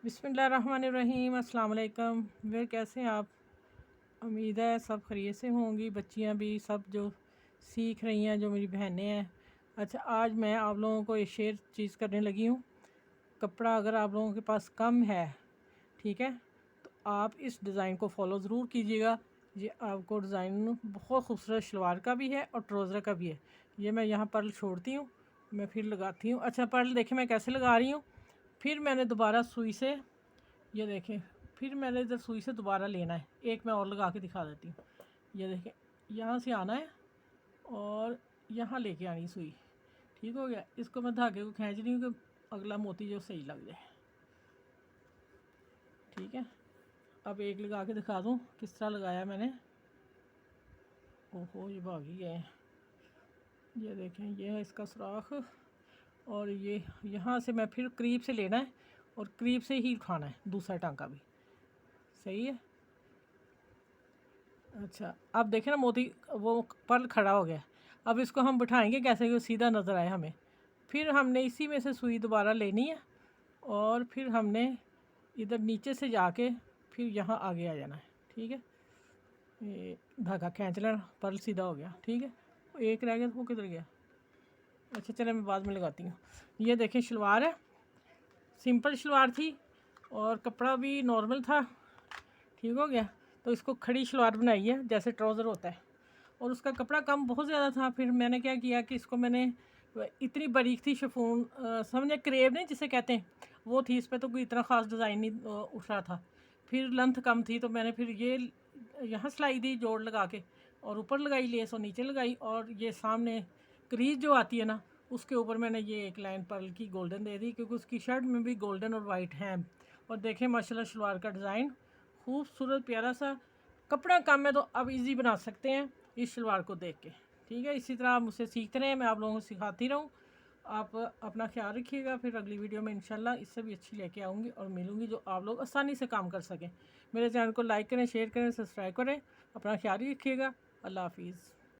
बिस्मिल्लाहिर्रहमानिर्रहीम। अस्सलाम वालेकुम। वे कैसे हैं आप? उम्मीद है सब खैरियत से होंगी, बच्चियां भी सब जो सीख रही हैं, जो मेरी बहनें हैं। अच्छा, आज मैं आप लोगों को एक शेयर चीज़ करने लगी हूँ। कपड़ा अगर आप लोगों के पास कम है, ठीक है, तो आप इस डिज़ाइन को फॉलो ज़रूर कीजिएगा। ये आपको डिज़ाइन बहुत खूबसूरत शलवार का भी है और ट्राउज़र का भी है। ये मैं यहाँ पर्ल छोड़ती हूँ, मैं फिर लगाती हूँ। अच्छा, पर्ल देखें मैं कैसे लगा रही हूँ। फिर मैंने दोबारा सुई से, ये देखें, फिर मैंने इधर सुई से दोबारा लेना है। एक मैं और लगा के दिखा देती हूँ। ये देखें, यहाँ से आना है और यहाँ लेके आनी सुई। ठीक हो गया। इसको मैं धागे को खींच रही हूँ कि अगला मोती जो सही लग जाए। ठीक है, अब एक लगा के दिखा दूँ किस तरह लगाया मैंने। ओहो, ये भाग ही गए। ये देखें, ये है इसका सुराख और ये यहाँ से मैं फिर करीब से लेना है और करीब से ही उठाना है। दूसरा टांका भी सही है। अच्छा, अब देखें ना, मोती वो पर्ल खड़ा हो गया। अब इसको हम बिठाएंगे कैसे कि वो सीधा नज़र आए हमें। फिर हमने इसी में से सुई दोबारा लेनी है और फिर हमने इधर नीचे से जाके फिर यहाँ आगे आ जाना है। ठीक है, ये धागा खींच लेना, पर्ल सीधा हो गया। ठीक है, एक रह गया, वो किधर गया? अच्छा चले, मैं बाद में लगाती हूँ। ये देखें, शलवार है, सिंपल शलवार थी और कपड़ा भी नॉर्मल था। ठीक हो गया। तो इसको खड़ी शलवार बनाई है जैसे ट्राउज़र होता है, और उसका कपड़ा कम बहुत ज़्यादा था। फिर मैंने क्या किया कि इसको मैंने, इतनी बारीक थी शिफॉन, समझे क्रेप नहीं जिसे कहते हैं, वो थी। इस पर तो कोई इतना ख़ास डिज़ाइन नहीं उठ रहा था। फिर लेंथ कम थी तो मैंने फिर ये यहाँ सिलाई दी जोड़ लगा के, और ऊपर लगाई लेस और नीचे लगाई, और ये सामने क्रीज जो आती है ना, उसके ऊपर मैंने ये एक लाइन पर्ल की गोल्डन दे दी, क्योंकि उसकी शर्ट में भी गोल्डन और वाइट है। और देखें माशाल्लाह शलवार का डिज़ाइन खूबसूरत प्यारा सा। कपड़ा कम है तो अब इजी बना सकते हैं इस शलवार को देख के। ठीक है, इसी तरह आप मुझसे सीखते रहें, मैं आप लोगों को सिखाती रहूँ। आप अपना ख्याल रखिएगा। फिर अगली वीडियो में इंशाल्लाह इससे भी अच्छी लेके आऊँगी और मिलूँगी, जो आप लोग आसानी से काम कर सकें। मेरे चैनल को लाइक करें, शेयर करें, सब्सक्राइब करें। अपना ख्याल रखिएगा। अल्लाह हाफिज़।